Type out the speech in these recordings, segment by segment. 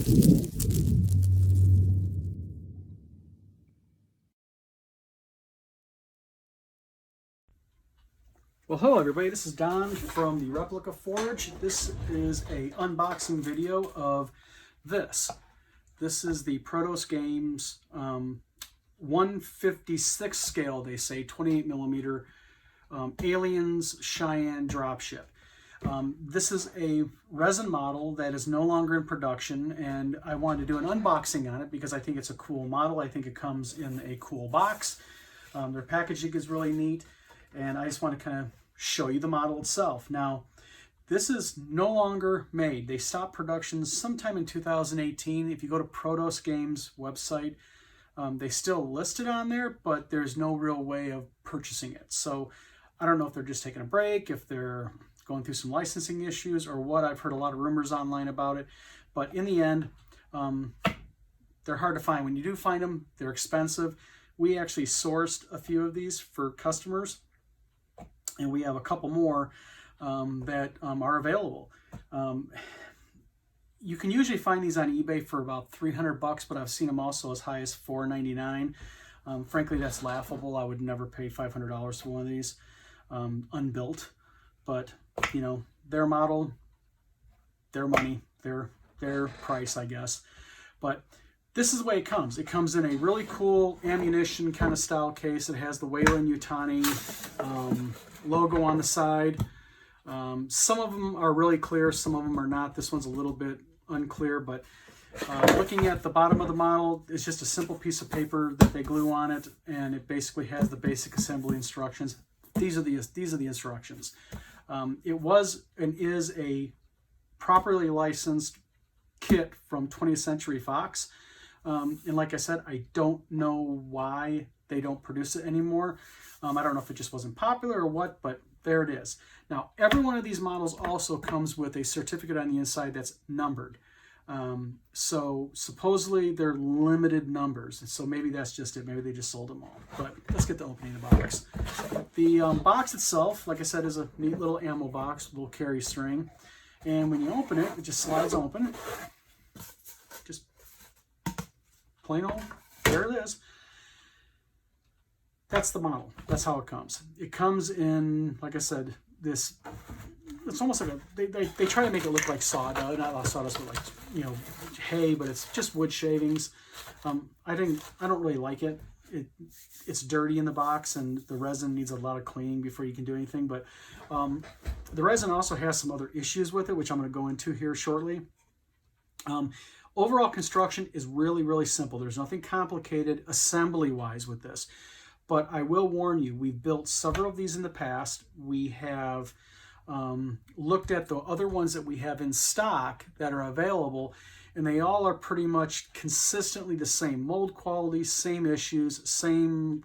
Well, hello everybody, this is Don from the Replica Forge. This is a unboxing video of this. This is the Protos Games 156 scale, they say, 28 millimeter Aliens Cheyenne Dropship. This is a resin model that is no longer in production, and I wanted to do an unboxing on it because I think it's a cool model. I think it comes in a cool box. Their packaging is really neat. And I just want to kind of show you the model itself. Now, this is no longer made. They stopped production sometime in 2018. If you go to Protos Games website, they still list it on there, but there's no real way of purchasing it. So I don't know if they're just taking a break, if they're going through some licensing issues or what. I've heard a lot of rumors online about it. But in the end, they're hard to find. When you do find them, they're expensive. We actually sourced a few of these for customers, and we have a couple more that are available. You can usually find these on eBay for about 300 bucks, but I've seen them also as high as $4.99. Frankly, that's laughable. I would never pay $500 for one of these unbuilt. But, you know, their model, their money, their price, I guess. But this is the way it comes. It comes in a really cool ammunition kind of style case. It has the Weyland-Yutani logo on the side. Some of them are really clear, some of them are not. This one's a little bit unclear, but looking at the bottom of the model, it's just a simple piece of paper that they glue on it, and it basically has the basic assembly instructions. These are the instructions. It was and is a properly licensed kit from 20th Century Fox. And like I said, I don't know why they don't produce it anymore. I don't know if it just wasn't popular or what, but there it is. Now, every one of these models also comes with a certificate on the inside that's numbered. So supposedly they're limited numbers. So maybe that's just it. Maybe they just sold them all. But let's get to opening the box. The box itself, like I said, is a neat little ammo box, little carry string. And when you open it, it just slides open. Just plain old, there it is. That's the model. That's how it comes. It comes in, like I said, this, it's almost like they try to make it look like sawdust, not sawdust, but like, you know, hay, but it's just wood shavings. I don't really like it. It's dirty in the box, and the resin needs a lot of cleaning before you can do anything. But the resin also has some other issues with it, which I'm going to go into here shortly. Overall construction is really, really simple. There's nothing complicated assembly-wise with this. But I will warn you, we've built several of these in the past. We have looked at the other ones that we have in stock that are available, and they all are pretty much consistently the same mold quality, same issues, same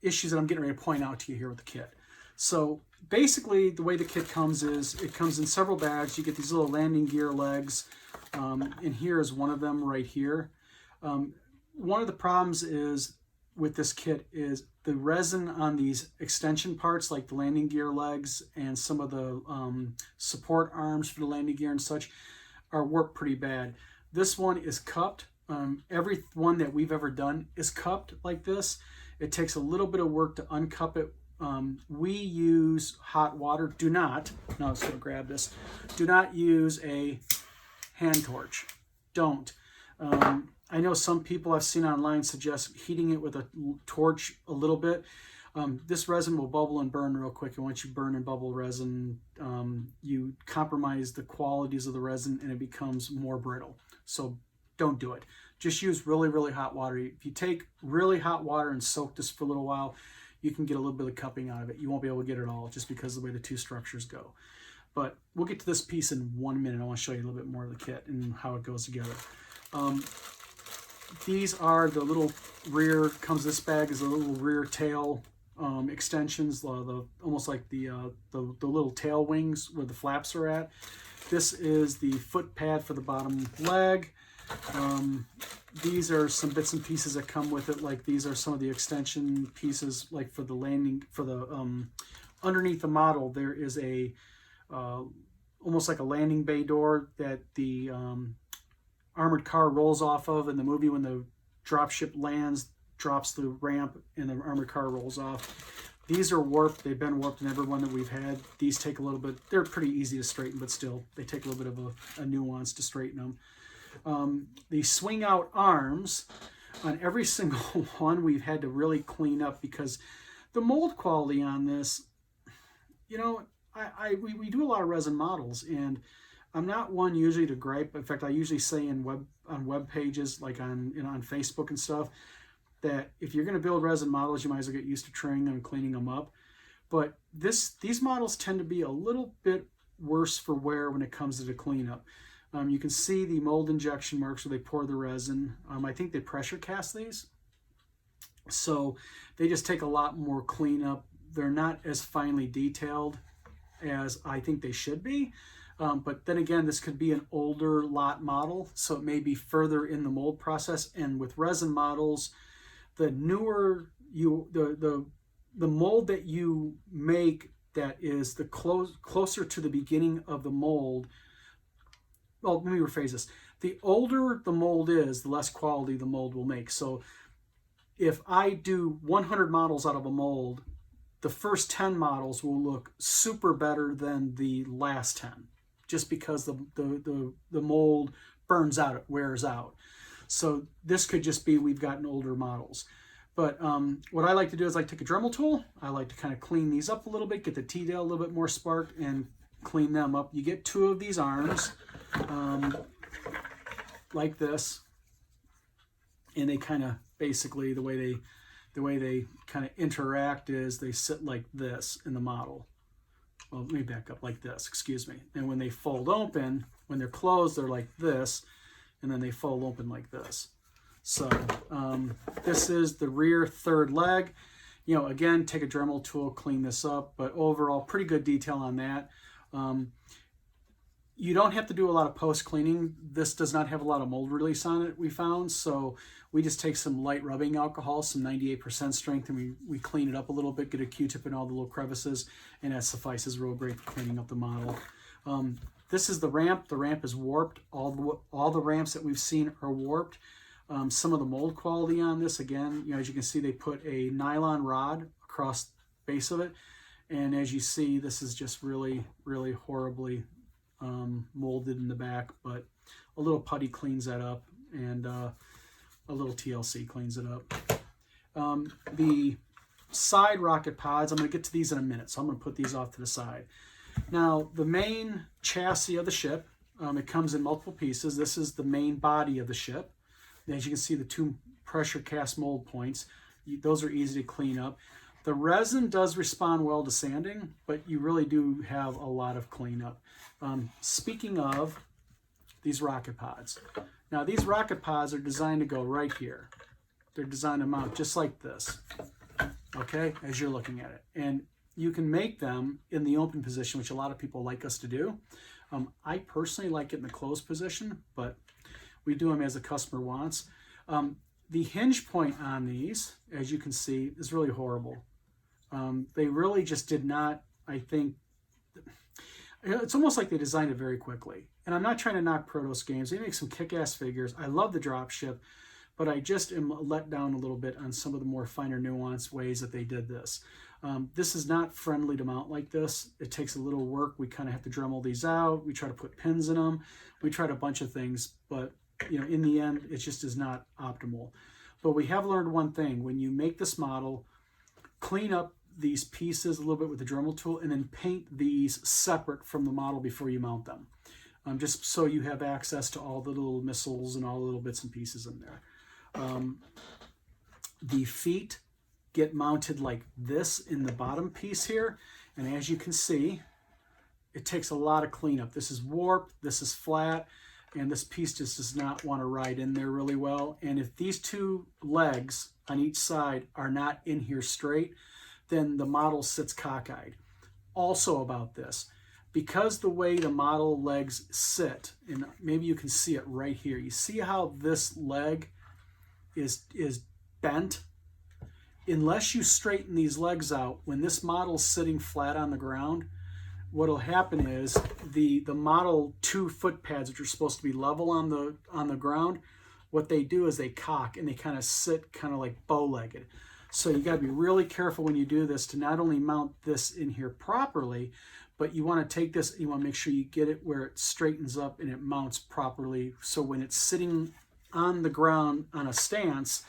issues that I'm getting ready to point out to you here with the kit. So basically, the way the kit comes is it comes in several bags. You get these little landing gear legs, and here is one of them right here. One of the problems is with this kit is the resin on these extension parts, like the landing gear legs and some of the support arms for the landing gear and such, are worked pretty bad. This one is cupped. Every one that we've ever done is cupped like this. It takes a little bit of work to uncup it. We use hot water. Do not, no, I was going to grab this. Do not use a hand torch. Don't. I know some people I've seen online suggest heating it with a torch a little bit. This resin will bubble and burn real quick, and once you burn and bubble resin, you compromise the qualities of the resin and it becomes more brittle. So don't do it. Just use really, really hot water. If you take really hot water and soak this for a little while, you can get a little bit of cupping out of it. You won't be able to get it all just because of the way the two structures go. But we'll get to this piece in 1 minute. I want to show you a little bit more of the kit and how it goes together. These are the little rear, this bag is a little rear tail extensions, almost like the little tail wings where the flaps are at. This is the foot pad for the bottom leg. These are some bits and pieces that come with it, like these are some of the extension pieces, like for the landing, for the underneath the model there is a almost like a landing bay door that the armored car rolls off of in the movie when the dropship lands, drops the ramp, and the armored car rolls off. These are warped. They've been warped in every one that we've had. These take a little bit, they're pretty easy to straighten, but still, they take a little bit of a nuance to straighten them. The swing out arms, on every single one, we've had to really clean up because the mold quality on this, you know, we do a lot of resin models, and I'm not one usually to gripe. In fact, I usually say on web pages, like on Facebook and stuff, that if you're going to build resin models, you might as well get used to trimming them and cleaning them up. But these models tend to be a little bit worse for wear when it comes to the cleanup. You can see the mold injection marks where they pour the resin. I think they pressure cast these, so they just take a lot more cleanup. They're not as finely detailed as I think they should be. But then again, this could be an older lot model, so it may be further in the mold process. And with resin models, the newer the mold that you make that is the closer to the beginning of the mold. Well, let me rephrase this. The older the mold is, the less quality the mold will make. So if I do 100 models out of a mold, the first 10 models will look super better than the last 10, just because the mold burns out, it wears out. So this could just be we've gotten older models. But what I like to do is I take a Dremel tool. I like to kind of clean these up a little bit, get the T-tail a little bit more sparked, and clean them up. You get 2 of these arms like this, and they kind of basically the way they kind of interact is they sit like this in the model. Well, let me back up, like this, excuse me. And when they fold open, when they're closed, they're like this, and then they fold open like this. So this is the rear third leg. You know, again, take a Dremel tool, clean this up, but overall, pretty good detail on that. You don't have to do a lot of post-cleaning. This does not have a lot of mold release on it, we found, so we just take some light rubbing alcohol, some 98% strength, and we clean it up a little bit, get a Q-tip in all the little crevices, and that suffices real great for cleaning up the model. This is the ramp. The ramp is warped. All the ramps that we've seen are warped. Some of the mold quality on this, again, you know, as you can see, they put a nylon rod across the base of it, and as you see, this is just really, really horribly molded in the back, but a little putty cleans that up, and a little TLC cleans it up. The side rocket pods, I'm going to get to these in a minute, so I'm going to put these off to the side. Now, the main chassis of the ship, it comes in multiple pieces. This is the main body of the ship. As you can see, the 2 pressure cast mold points, those are easy to clean up. The resin does respond well to sanding, but you really do have a lot of cleanup. Speaking of these rocket pods, now these rocket pods are designed to go right here. They're designed to mount just like this, okay, as you're looking at it. And you can make them in the open position, which a lot of people like us to do. I personally like it in the closed position, but we do them as the customer wants. The hinge point on these, as you can see, is really horrible. They really just did not, I think, it's almost like they designed it very quickly. And I'm not trying to knock Protos Games. They make some kick-ass figures. I love the dropship, but I just am let down a little bit on some of the more finer nuanced ways that they did this. This is not friendly to mount like this. It takes a little work. We kind of have to Dremel these out. We try to put pins in them. We tried a bunch of things, but you know, in the end, it just is not optimal. But we have learned one thing. When you make this model, clean up these pieces a little bit with the Dremel tool, and then paint these separate from the model before you mount them. Just so you have access to all the little missiles and all the little bits and pieces in there. The feet get mounted like this in the bottom piece here, and as you can see, it takes a lot of cleanup. This is warped, this is flat, and this piece just does not want to ride in there really well. And if these 2 legs on each side are not in here straight, then the model sits cockeyed. Also about this, because the way the model legs sit, and maybe you can see it right here, you see how this leg is bent? Unless you straighten these legs out, when this model's sitting flat on the ground, what'll happen is the Model 2 foot pads, which are supposed to be level on the ground, what they do is they cock and they kind of sit kind of like bow-legged. So you got to be really careful when you do this to not only mount this in here properly, but you want to take this, you want to make sure you get it where it straightens up and it mounts properly. So when it's sitting on the ground on a stance,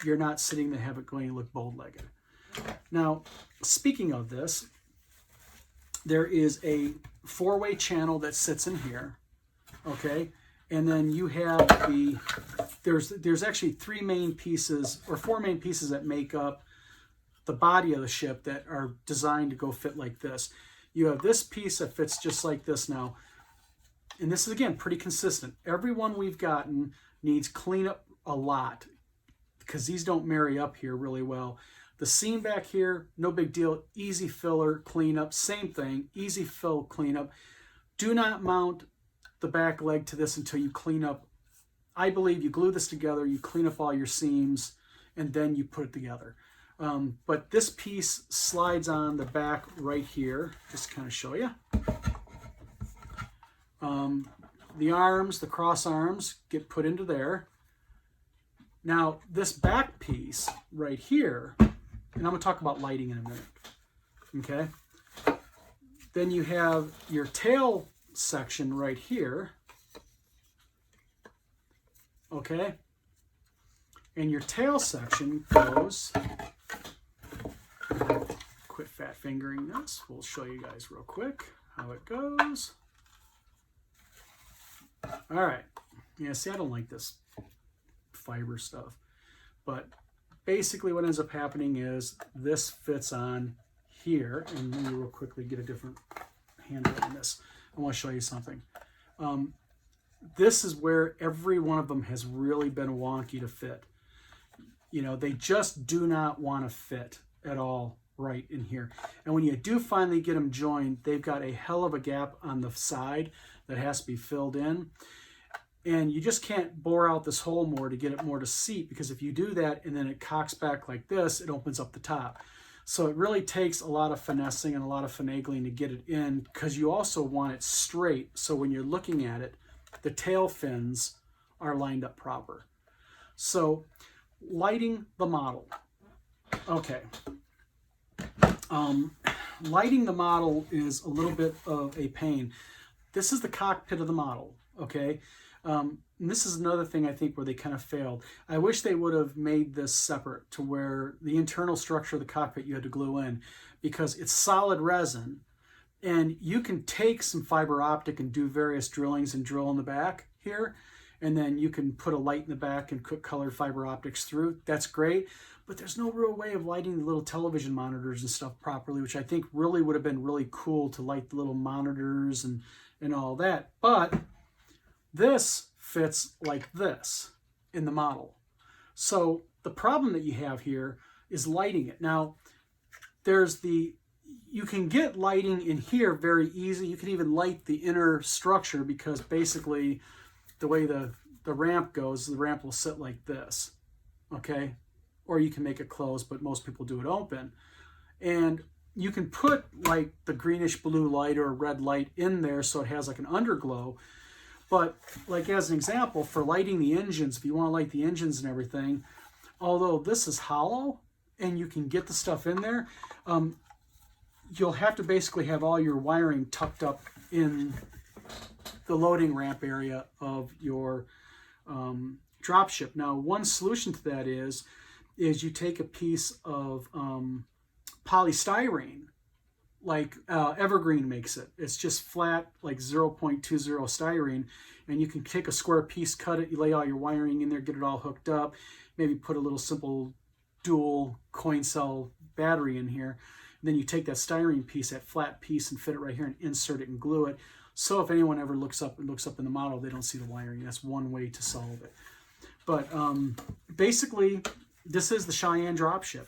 you're not sitting to have it going to look bow-legged. Now, speaking of this, there is a 4-way channel that sits in here, okay? And then you have there's actually 3 main pieces or 4 main pieces that make up the body of the ship that are designed to go fit like this. You have this piece that fits just like this now. And this is, again, pretty consistent. Every one we've gotten needs cleanup a lot because these don't marry up here really well. The seam back here, no big deal. Easy filler cleanup, same thing. Easy fill cleanup. Do not mount the back leg to this until you clean up. I believe you glue this together, you clean up all your seams, and then you put it together. But this piece slides on the back right here, just to kind of show you. The arms, the cross arms, get put into there. Now, this back piece right here, and I'm going to talk about lighting in a minute, okay? Then you have your tail section right here, okay? And your tail section goes, quit fat fingering this, we'll show you guys real quick how it goes. All right, yeah, see, I don't like this fiber stuff, but basically what ends up happening is this fits on here, and let me real quickly get a different handle on this. I want to show you something. This is where every one of them has really been wonky to fit. You know, they just do not want to fit at all right in here. And when you do finally get them joined, they've got a hell of a gap on the side that has to be filled in. And you just can't bore out this hole more to get it more to seat, because if you do that and then it cocks back like this, it opens up the top. So it really takes a lot of finessing and a lot of finagling to get it in, because you also want it straight. So when you're looking at it, the tail fins are lined up proper. So lighting the model. Okay. Lighting the model is a little bit of a pain. This is the cockpit of the model, okay? And this is another thing I think where they kind of failed. I wish they would have made this separate to where the internal structure of the cockpit you had to glue in, because it's solid resin, and you can take some fiber optic and do various drillings and drill in the back here, and then you can put a light in the back and put colored fiber optics through. That's great, but there's no real way of lighting the little television monitors and stuff properly, which I think really would have been really cool to light the little monitors and all that. But this fits like this in the model. So the problem that you have here is lighting it. Now, you can get lighting in here very easy. You can even light the inner structure, because basically the way the ramp goes, the ramp will sit like this, okay? Or you can make it closed, but most people do it open. And you can put like the greenish blue light or red light in there so it has like an underglow. But like as an example, for lighting the engines, if you want to light the engines and everything, although this is hollow and you can get the stuff in there, you'll have to basically have all your wiring tucked up in the loading ramp area of your dropship. Now, one solution to that is you take a piece of polystyrene, like Evergreen makes it. It's just flat, like 0.20 styrene, and you can take a square piece, cut it, you lay all your wiring in there, get it all hooked up, maybe put a little simple dual coin cell battery in here, and then you take that styrene piece, that flat piece, and fit it right here and insert it and glue it. So if anyone ever looks up in the model, they don't see the wiring. That's one way to solve it. But basically, this is the Cheyenne dropship.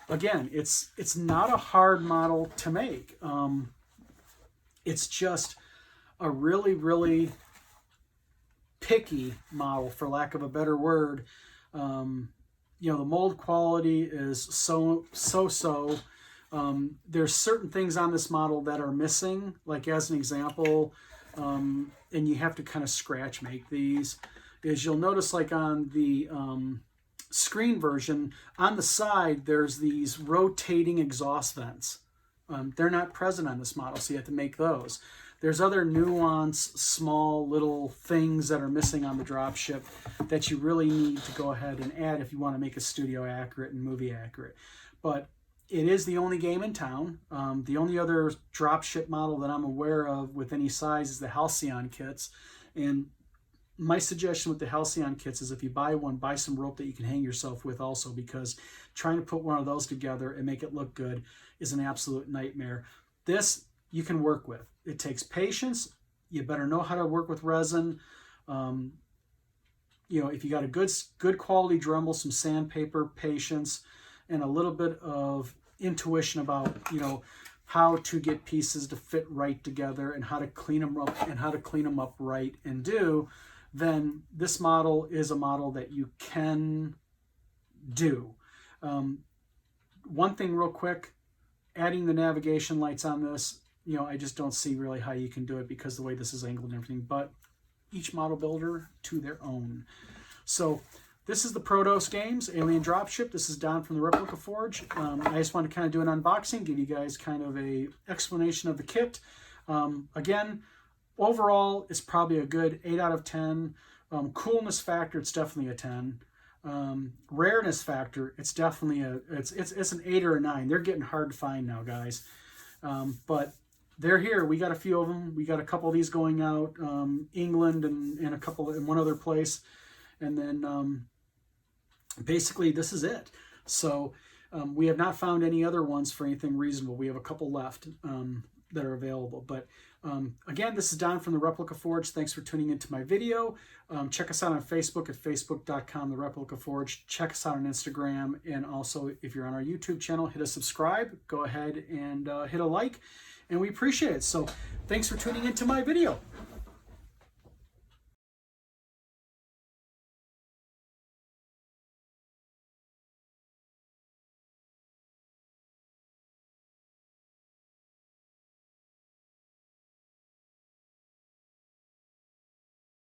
Again, it's not a hard model to make. It's just a really, really picky model, for lack of a better word. You know, the mold quality is so. There's certain things on this model that are missing, like as an example, and you have to kind of scratch make these, is you'll notice like on the screen version, on the side, there's these rotating exhaust vents. They're not present on this model, so you have to make those. There's other nuanced, small little things that are missing on the dropship that you really need to go ahead and add if you want to make a studio accurate and movie accurate. But it is the only game in town. The only other dropship model that I'm aware of with any size is the Halcyon kits. And my suggestion with the Halcyon kits is if you buy one, buy some rope that you can hang yourself with also, because trying to put one of those together and make it look good is an absolute nightmare. This you can work with. It takes patience. You better know how to work with resin. You know, if you got a good quality Dremel, some sandpaper, patience, and a little bit of intuition about, you know, how to get pieces to fit right together and how to clean them up right and do, then this model is a model that you can do. One thing real quick, adding the navigation lights on this, you know, I just don't see really how you can do it because the way this is angled and everything, but each model builder to their own. So this is the Protos Games Alien Dropship. This is Don from the Replica Forge. I just wanted to kind of do an unboxing, give you guys kind of a explanation of the kit. Again, overall, it's probably a good 8 out of 10. Coolness factor, it's definitely a 10. Rareness factor, it's definitely it's an 8 or a 9. They're getting hard to find now, guys. But they're here. We got a few of them. We got a couple of these going out, England and a couple in one other place. And then basically this is it. So we have not found any other ones for anything reasonable. We have a couple left that are available. But again, this is Don from the Replica Forge. Thanks for tuning into my video. Check us out on Facebook at facebook.com, the Replica Forge. Check us out on Instagram. And also, if you're on our YouTube channel, hit a subscribe. Go ahead and hit a like. And we appreciate it. So thanks for tuning into my video.